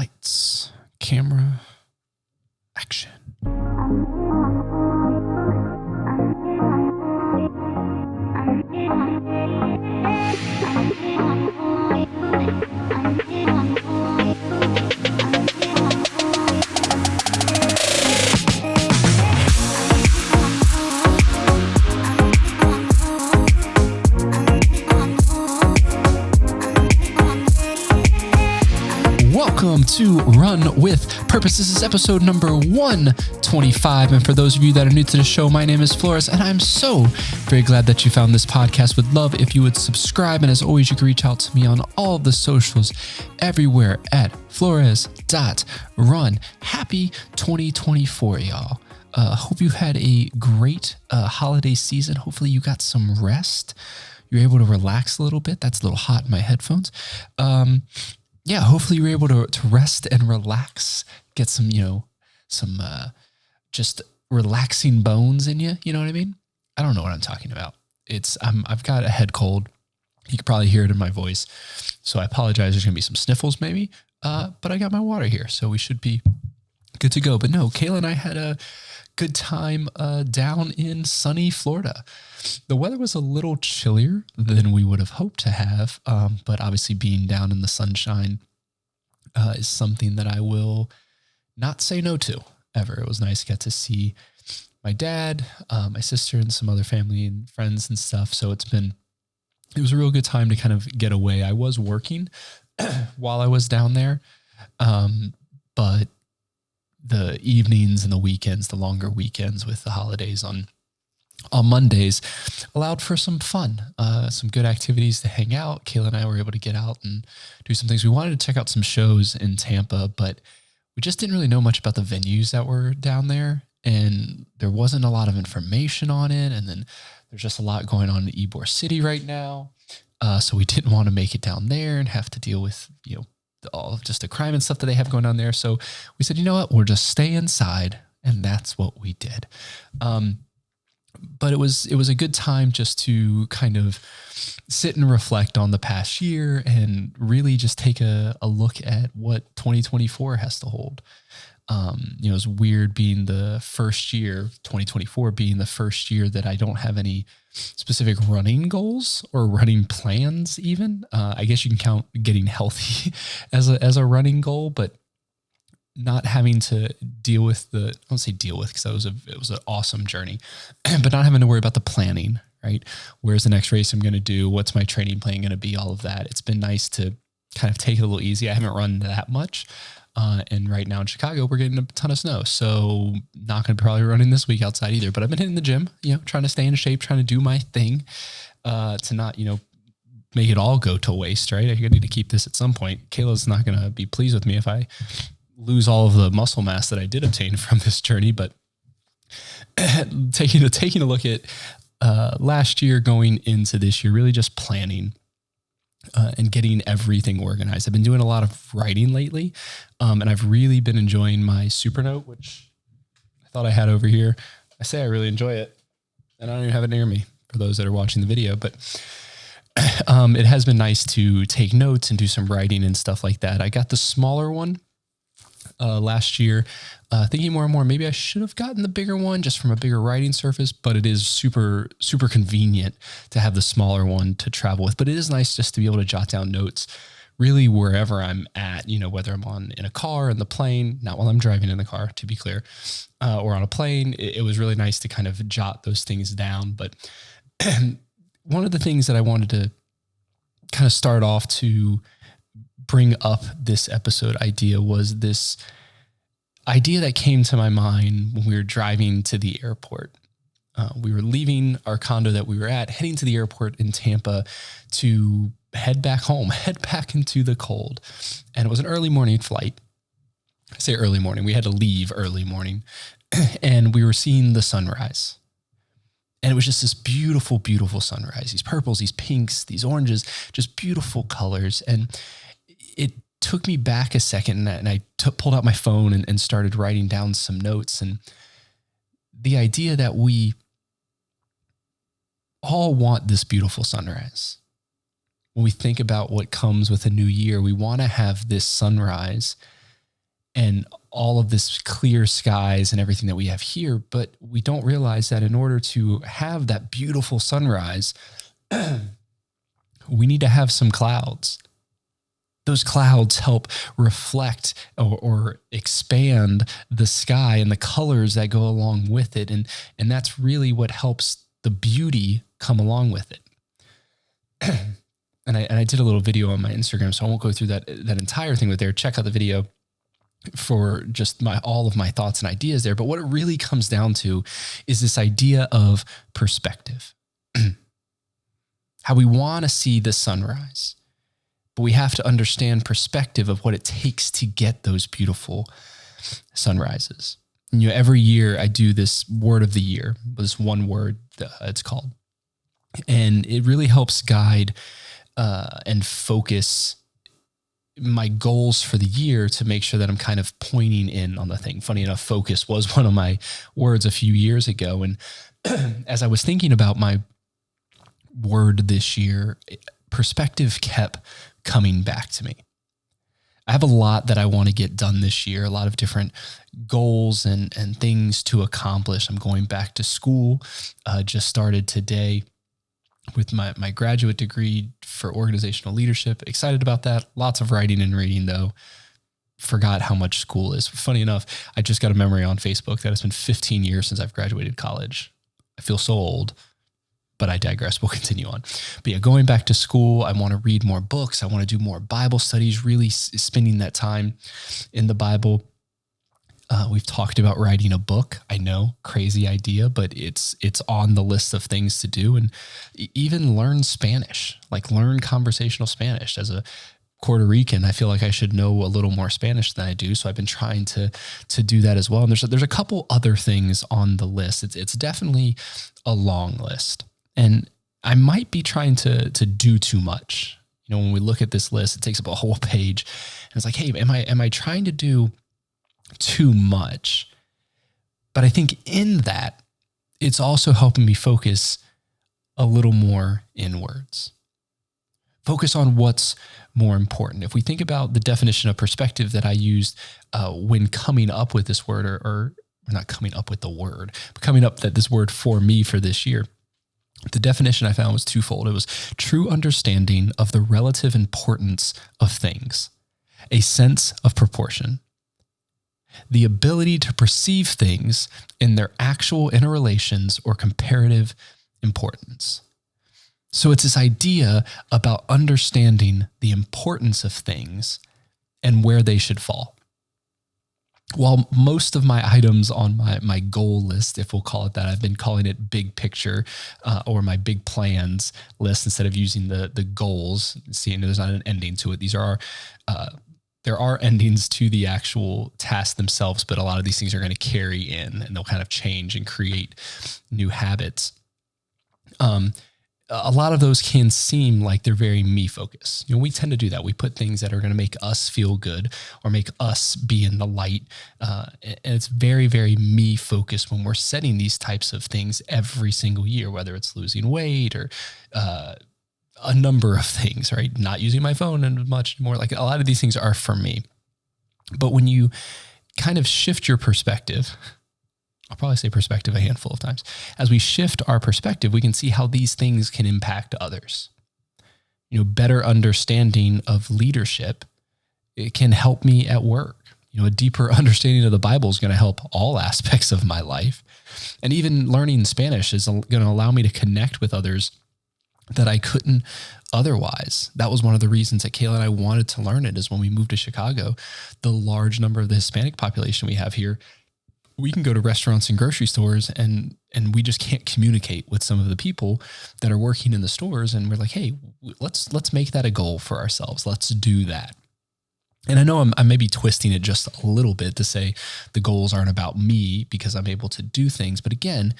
Lights, camera, action. Welcome to Run with Purpose. This is episode number 125. And for those of you that are new to the show, my name is Flores, and I'm so very glad that you found this podcast. Would love if you would subscribe. And as always, you can reach out to me on all the socials everywhere at flores.run. Happy 2024, y'all. Hope you had a great holiday season. Hopefully you got some rest. You're able to relax a little bit. That's a little hot in my headphones. Hopefully you were able to rest and relax, get some just relaxing bones in you. You know what I mean? I don't know what I'm talking about. I've got a head cold. You can probably hear it in my voice. So I apologize. There's going to be some sniffles maybe. But I got my water here, so we should be good to go. But no, Kayla and I had a good time down in sunny Florida. The weather was a little chillier than we would have hoped to have, but obviously being down in the sunshine is something that I will not say no to ever. It was nice to get to see my dad, my sister, and some other family and friends and stuff. So it was a real good time to kind of get away. I was working while I was down there, but the evenings and the weekends, the longer weekends with the holidays on Mondays allowed for some fun, some good activities to hang out. Kayla and I were able to get out and do some things. We wanted to check out some shows in Tampa, but we just didn't really know much about the venues that were down there. And there wasn't a lot of information on it. And then there's just a lot going on in Ybor City right now. So we didn't want to make it down there and have to deal with, all of just the crime and stuff that they have going on there. So we said, you know what, we'll just stay inside. And that's what we did. But it was a good time just to kind of sit and reflect on the past year and really just take a look at what 2024 has to hold. It was weird being the first year, 2024 being the first year that I don't have any specific running goals or running plans even. I guess you can count getting healthy as a running goal, but not having to deal with I won't say deal with because it was an awesome journey, but not having to worry about the planning, right? Where's the next race I'm going to do? What's my training plan going to be? All of that. It's been nice to kind of take it a little easy. I haven't run that much. And right now in Chicago, we're getting a ton of snow. So not going to be probably running this week outside either, but I've been hitting the gym, trying to stay in shape, trying to do my thing, to not, make it all go to waste, right? I need to keep this at some point. Kayla's not going to be pleased with me if I lose all of the muscle mass that I did obtain from this journey, but taking a look at last year going into this year, really just planning and getting everything organized. I've been doing a lot of writing lately, and I've really been enjoying my Supernote, which I thought I had over here. I say I really enjoy it, and I don't even have it near me for those that are watching the video, but it has been nice to take notes and do some writing and stuff like that. I got the smaller one last year, thinking more and more, maybe I should have gotten the bigger one just from a bigger writing surface, but it is super, super convenient to have the smaller one to travel with. But it is nice just to be able to jot down notes really wherever I'm at, whether I'm in a car, in the plane, not while I'm driving in the car, to be clear, or on a plane. It was really nice to kind of jot those things down. But one of the things that I wanted to kind of start off to bring up this episode idea was this idea that came to my mind when we were driving to the airport. We were leaving our condo that we were at, heading to the airport in Tampa to head back home, head back into the cold. And it was an early morning flight. I say early morning. We had to leave early morning, and we were seeing the sunrise. And it was just this beautiful, beautiful sunrise, these purples, these pinks, these oranges, just beautiful colors. And it took me back a second, and I pulled out my phone and started writing down some notes. And the idea that we all want this beautiful sunrise. When we think about what comes with a new year, we want to have this sunrise and all of this clear skies and everything that we have here. But we don't realize that in order to have that beautiful sunrise, we need to have some clouds. Those clouds help reflect or expand the sky and the colors that go along with it. And that's really what helps the beauty come along with it. And I did a little video on my Instagram, so I won't go through that entire thing with there. Check out the video for just all of my thoughts and ideas there. But what it really comes down to is this idea of perspective. How we want to see the sunrise, but we have to understand perspective of what it takes to get those beautiful sunrises. And, every year I do this word of the year, this one word it's called, and it really helps guide and focus my goals for the year to make sure that I'm kind of pointing in on the thing. Funny enough, focus was one of my words a few years ago. And as I was thinking about my word this year, perspective kept coming back to me. I have a lot that I want to get done this year, a lot of different goals and things to accomplish. I'm going back to school, just started today with my graduate degree for organizational leadership. Excited about that. Lots of writing and reading though. Forgot how much school is. Funny enough, I just got a memory on Facebook that it's been 15 years since I've graduated college. I feel so old, but I digress. We'll continue on. But yeah, going back to school, I want to read more books. I want to do more Bible studies, really spending that time in the Bible. We've talked about writing a book. I know, crazy idea, but it's on the list of things to do. And even learn Spanish, like learn conversational Spanish. As a Puerto Rican, I feel like I should know a little more Spanish than I do. So I've been trying to do that as well. And there's a couple other things on the list. It's definitely a long list. And I might be trying to do too much. When we look at this list, it takes up a whole page. And it's like, hey, am I trying to do too much? But I think in that, it's also helping me focus a little more inwards. Focus on what's more important. If we think about the definition of perspective that I used when coming up with this word, or not coming up with the word, but coming up that this word for me for this year, the definition I found was twofold. It was true understanding of the relative importance of things, a sense of proportion, the ability to perceive things in their actual interrelations or comparative importance. So it's this idea about understanding the importance of things and where they should fall. While most of my items on my goal list, if we'll call it that, I've been calling it big picture or my big plans list instead of using the goals. See, there's not an ending to it. These are there are endings to the actual tasks themselves, but a lot of these things are going to carry in and they'll kind of change and create new habits. A lot of those can seem like they're very me focused. We tend to do that. We put things that are going to make us feel good or make us be in the light. And it's very, very me focused when we're setting these types of things every single year, whether it's losing weight or a number of things, right? Not using my phone and much more. Like a lot of these things are for me. But when you kind of shift your perspective, I'll probably say perspective a handful of times. As we shift our perspective, we can see how these things can impact others. Better understanding of leadership, it can help me at work. A deeper understanding of the Bible is going to help all aspects of my life. And even learning Spanish is going to allow me to connect with others that I couldn't otherwise. That was one of the reasons that Kayla and I wanted to learn it, is when we moved to Chicago, the large number of the Hispanic population we have here, we can go to restaurants and grocery stores and we just can't communicate with some of the people that are working in the stores. And we're like, hey, let's make that a goal for ourselves. Let's do that. And I know I'm maybe twisting it just a little bit to say the goals aren't about me because I'm able to do things. But again,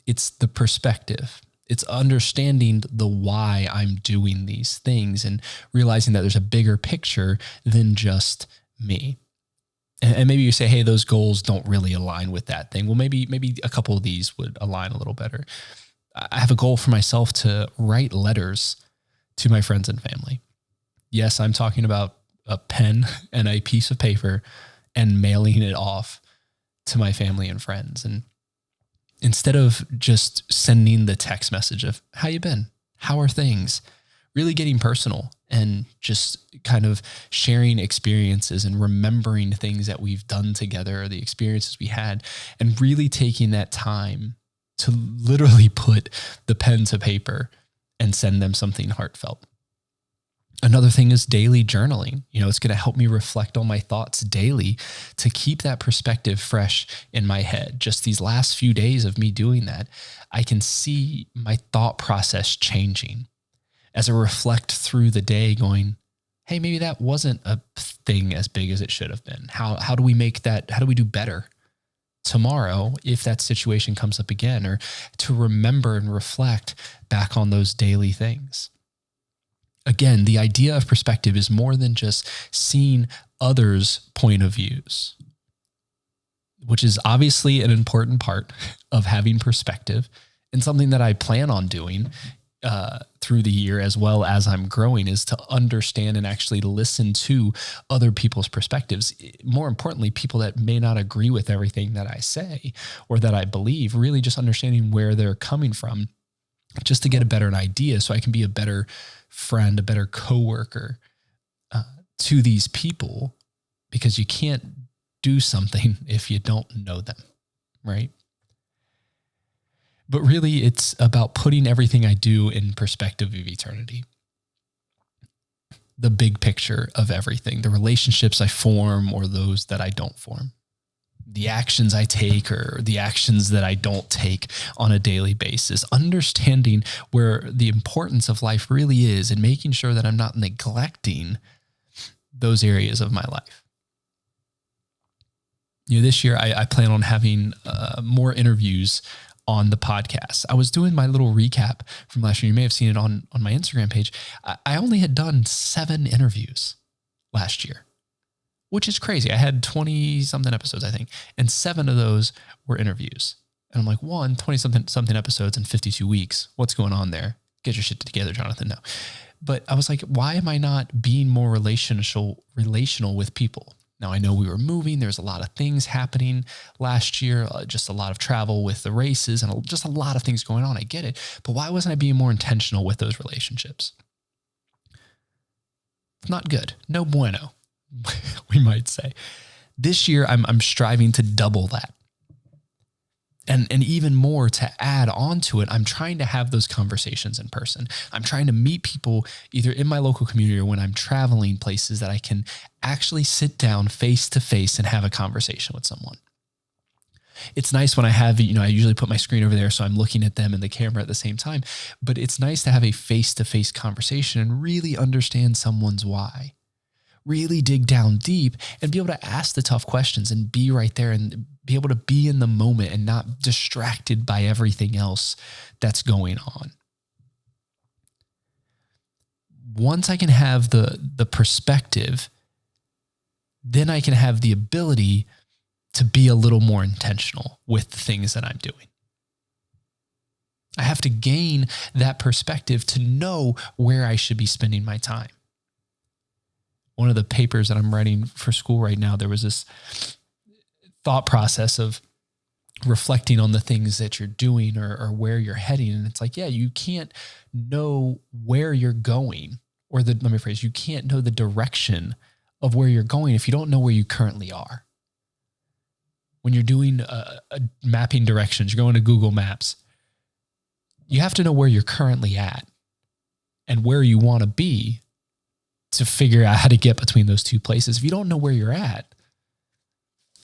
it's the perspective. It's understanding the why I'm doing these things and realizing that there's a bigger picture than just me. And maybe you say, hey, those goals don't really align with that thing. Well, maybe a couple of these would align a little better. I have a goal for myself to write letters to my friends and family. Yes, I'm talking about a pen and a piece of paper and mailing it off to my family and friends. And instead of just sending the text message of how you been? How are things? Really getting personal and just kind of sharing experiences and remembering things that we've done together, or the experiences we had, and really taking that time to literally put the pen to paper and send them something heartfelt. Another thing is daily journaling. It's going to help me reflect on my thoughts daily to keep that perspective fresh in my head. Just these last few days of me doing that, I can see my thought process changing as I reflect through the day going, hey, maybe that wasn't a thing as big as it should have been. How do we make that? How do we do better tomorrow if that situation comes up again? Or to remember and reflect back on those daily things. Again, the idea of perspective is more than just seeing others' point of views, which is obviously an important part of having perspective and something that I plan on doing through the year as well as I'm growing, is to understand and actually listen to other people's perspectives. More importantly, people that may not agree with everything that I say or that I believe, really just understanding where they're coming from just to get a better idea so I can be a better friend, a better coworker to these people, because you can't do something if you don't know them, right? But really, it's about putting everything I do in perspective of eternity. The big picture of everything, the relationships I form or those that I don't form, the actions I take or the actions that I don't take on a daily basis, understanding where the importance of life really is and making sure that I'm not neglecting those areas of my life. This year I plan on having more interviews on the podcast. I was doing my little recap from last year. You may have seen it on my Instagram page. I only had done 7 interviews last year, which is crazy. I had 20 something episodes, I think, and 7 of those were interviews. And I'm like, 20 something episodes in 52 weeks. What's going on there? Get your shit together, Jonathan. No. But I was like, why am I not being more relational with people? Now, I know we were moving. There's a lot of things happening last year, just a lot of travel with the races and just a lot of things going on. I get it. But why wasn't I being more intentional with those relationships? Not good. No bueno, we might say. This year, I'm striving to double that. And even more to add on to it, I'm trying to have those conversations in person. I'm trying to meet people either in my local community or when I'm traveling places that I can actually sit down face to face and have a conversation with someone. It's nice when I have, I usually put my screen over there so I'm looking at them and the camera at the same time, but it's nice to have a face-to-face conversation and really understand someone's why. Really dig down deep and be able to ask the tough questions and be right there and be able to be in the moment and not distracted by everything else that's going on. Once I can have the perspective, then I can have the ability to be a little more intentional with the things that I'm doing. I have to gain that perspective to know where I should be spending my time. One of the papers that I'm writing for school right now, there was this thought process of reflecting on the things that you're doing or where you're heading. And it's like, yeah, you can't know where you're going, or you can't know the direction of where you're going if you don't know where you currently are. When you're doing a mapping directions, you're going to Google Maps, you have to know where you're currently at and where you want to be to figure out how to get between those two places. If you don't know where you're at,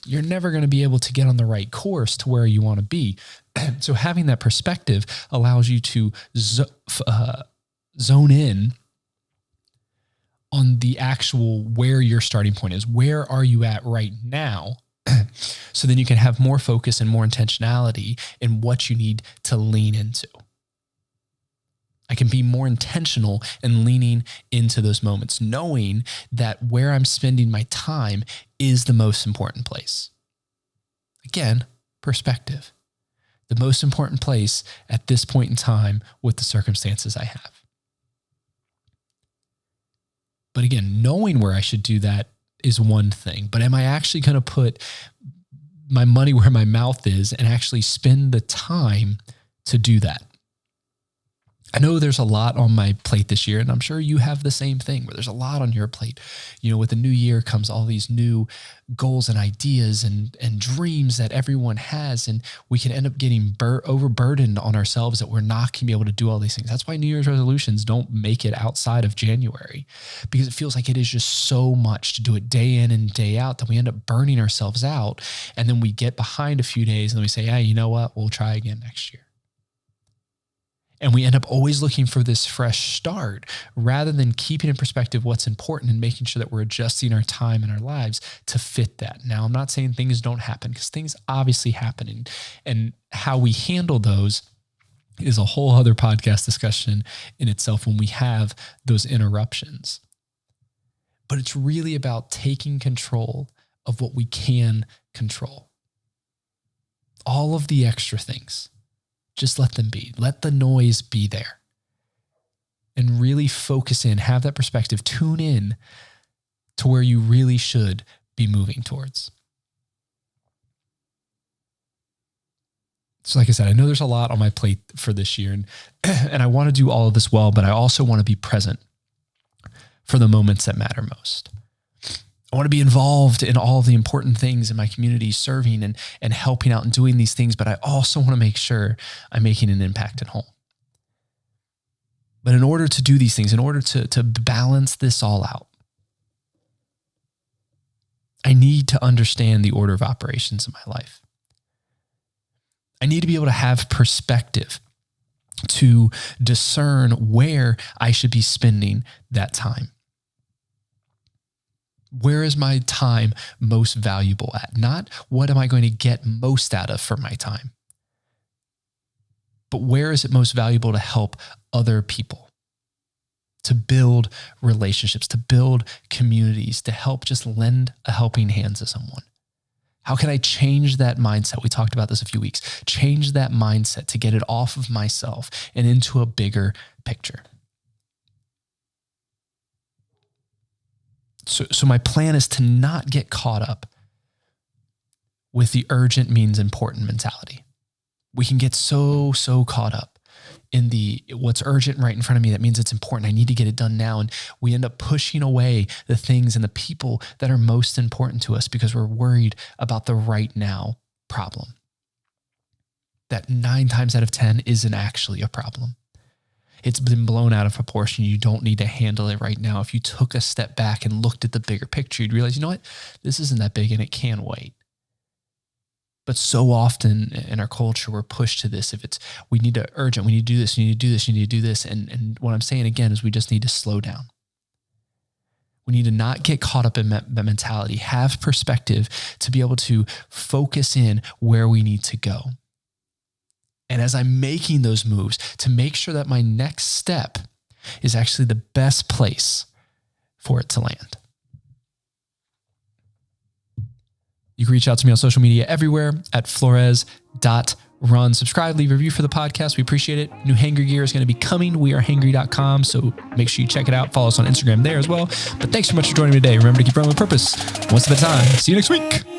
you're never going to be able to get on the right course to where you want to be. So having that perspective allows you to zone in on the actual where your starting point is. Where are you at right now? So then you can have more focus and more intentionality in what you need to lean into. I can be more intentional in leaning into those moments, knowing that where I'm spending my time is the most important place. Again, perspective. The most important place at this point in time with the circumstances I have. But again, knowing where I should do that is one thing, but am I actually going to put my money where my mouth is and actually spend the time to do that? I know there's a lot on my plate this year, and I'm sure you have the same thing where there's a lot on your plate. With the new year comes all these new goals and ideas and dreams that everyone has, and we can end up getting overburdened on ourselves that we're not going to be able to do all these things. That's why New Year's resolutions don't make it outside of January, because it feels like it is just so much to do it day in and day out that we end up burning ourselves out, and then we get behind a few days and then we say, hey, you know what? We'll try again next year. And we end up always looking for this fresh start rather than keeping in perspective what's important and making sure that we're adjusting our time and our lives to fit that. Now, I'm not saying things don't happen, because things obviously happen, and how we handle those is a whole other podcast discussion in itself when we have those interruptions. But it's really about taking control of what we can control. All of the extra things, just let them be. Let the noise be there. And really focus in, have that perspective, tune in to where you really should be moving towards. So like I said, I know there's a lot on my plate for this year, and I want to do all of this well, but I also want to be present for the moments that matter most. I want to be involved in all the important things in my community, serving and helping out and doing these things, but I also want to make sure I'm making an impact at home. But in order to do these things, in order to balance this all out, I need to understand the order of operations in my life. I need to be able to have perspective to discern where I should be spending that time. Where is my time most valuable at? Not what am I going to get most out of for my time, but where is it most valuable to help other people, to build relationships, to build communities, to help just lend a helping hand to someone? How can I change that mindset? We talked about this a few weeks. Change that mindset to get it off of myself and into a bigger picture. So my plan is to not get caught up with the urgent means important mentality. We can get so caught up in the what's urgent right in front of me. That means it's important. I need to get it done now. And we end up pushing away the things and the people that are most important to us because we're worried about the right now problem. That 9 times out of 10 isn't actually a problem. It's been blown out of proportion. You don't need to handle it right now. If you took a step back and looked at the bigger picture, you'd realize, you know what? This isn't that big and it can wait. But so often in our culture, we're pushed to this. If it's, we need to urgent, we need to do this, you need to do this, you need to do this. And what I'm saying again is we just need to slow down. We need to not get caught up in that mentality, have perspective to be able to focus in where we need to go. And as I'm making those moves, to make sure that my next step is actually the best place for it to land. You can reach out to me on social media everywhere at flores.run. Subscribe, leave a review for the podcast. We appreciate it. New Hangry gear is going to be coming. wearehangry.com. So make sure you check it out. Follow us on Instagram there as well. But thanks so much for joining me today. Remember to keep running with purpose, one step at a time. See you next week.